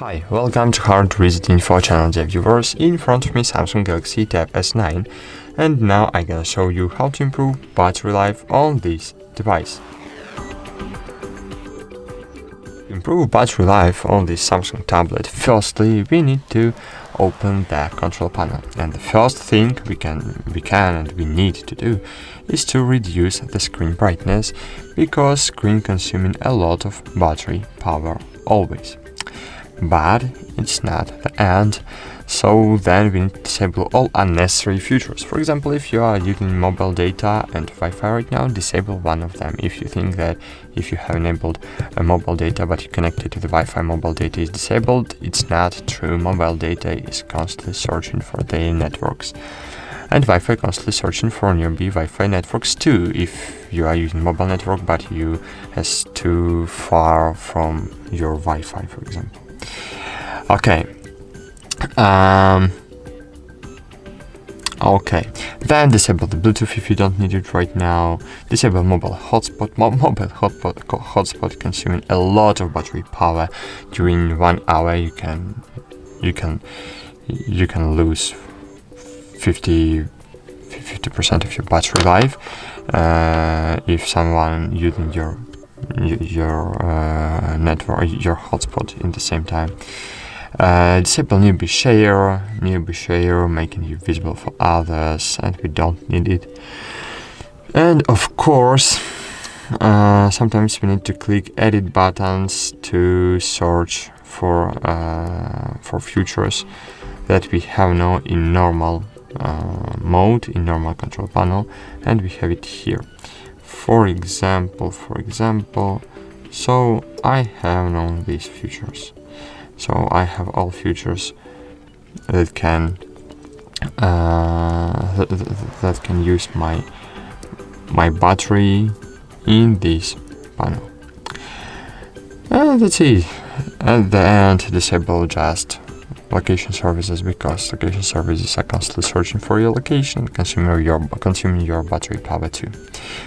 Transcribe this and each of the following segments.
Hi, welcome to HardReset.Info channel, dear viewers. In front of me Samsung Galaxy Tab S9, and now I'm gonna show you how to improve battery life on this device. To improve battery life on this Samsung tablet, firstly we need to open the control panel, and the first thing we need to do is to reduce the screen brightness, because screen consuming a lot of battery power always. But it's not the end, so then we need to disable all unnecessary features. For example, if you are using mobile data and Wi-Fi right now, disable one of them. If you think that if you have enabled a mobile data but you connected to the Wi-Fi, mobile data is disabled, it's not true. Mobile data is constantly searching for their networks, and Wi-Fi constantly searching for nearby Wi-Fi networks too. If you are using mobile network but you is too far from your Wi-Fi, for example. Okay. Then disable the Bluetooth if you don't need it right now. Disable mobile hotspot. Mobile hotspot consuming a lot of battery power. During 1 hour, you can lose 50% of your battery life if someone using your network, your hotspot in the same time. Disable nearby share, making you visible for others, and we don't need it. And of course, sometimes we need to click edit buttons to search for features that we have now in normal mode, in normal control panel, and we have it here. For example, so I have now these features. So I have all features that can use my battery in this panel. And that's it. At the end, disable just location services, because location services are constantly searching for your location and consuming your battery power too.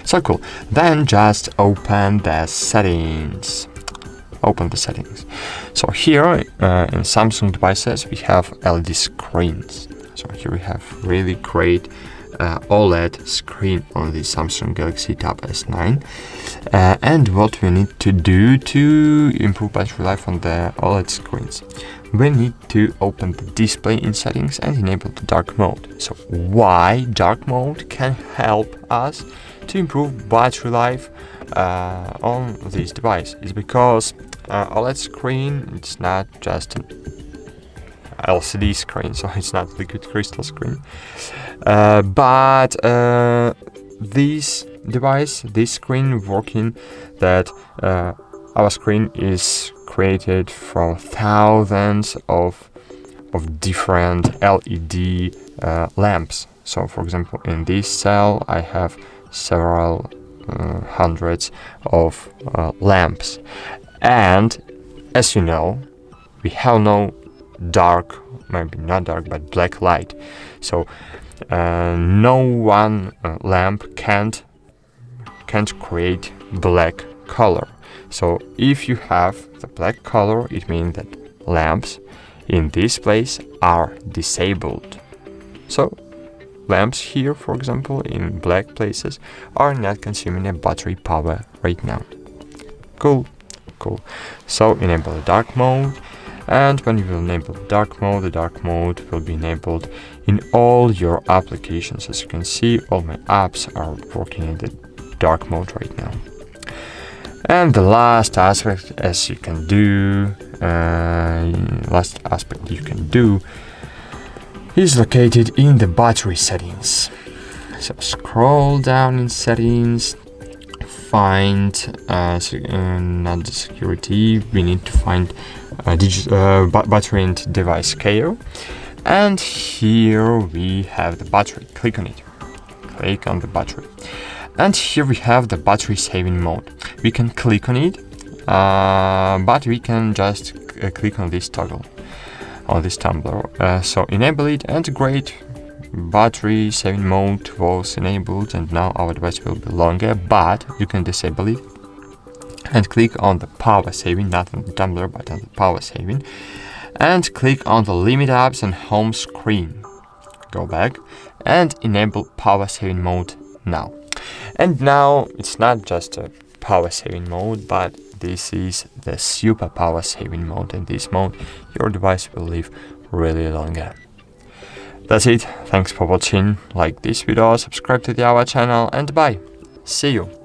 So cool. Then just open the settings. So here in Samsung devices we have LED screens. So here we have really great OLED screen on the Samsung Galaxy Tab S9. And what we need to do to improve battery life on the OLED screens, we need to open the display in settings and enable the dark mode. So why dark mode can help us to improve battery life on this device is because OLED screen, it's not just an LCD screen, so it's not liquid crystal screen, but this screen working that our screen is created from thousands of different LED lamps. So for example, in this cell I have several hundreds of lamps, and as you know, we have no dark, maybe not dark, but black light. So no one lamp can't create black color. So if you have the black color, it means that lamps in this place are disabled. So lamps here, for example, in black places are not consuming a battery power right now. Cool. So enable the dark mode, and when you will enable the dark mode will be enabled in all your applications. As you can see, all my apps are working in the dark mode right now. And the last aspect you can do is located in the battery settings. So scroll down in settings, find not the security, we need to find battery and device care, and here we have the battery. Click on it. Click on the battery, and here we have the battery saving mode. We can click on it, but we can just click on this toggle, on this tumbler. So enable it, and great, battery saving mode was enabled, and now our device will be longer. But you can disable it and click on the power saving, not on the tumbler but on the power saving, and click on the Limit Apps and Home screen. Go back and enable power saving mode now. And now it's not just a power saving mode, but this is the super power saving mode. In this mode, your device will live really longer. That's it. Thanks for watching. Like this video, subscribe to our channel, and bye. See you.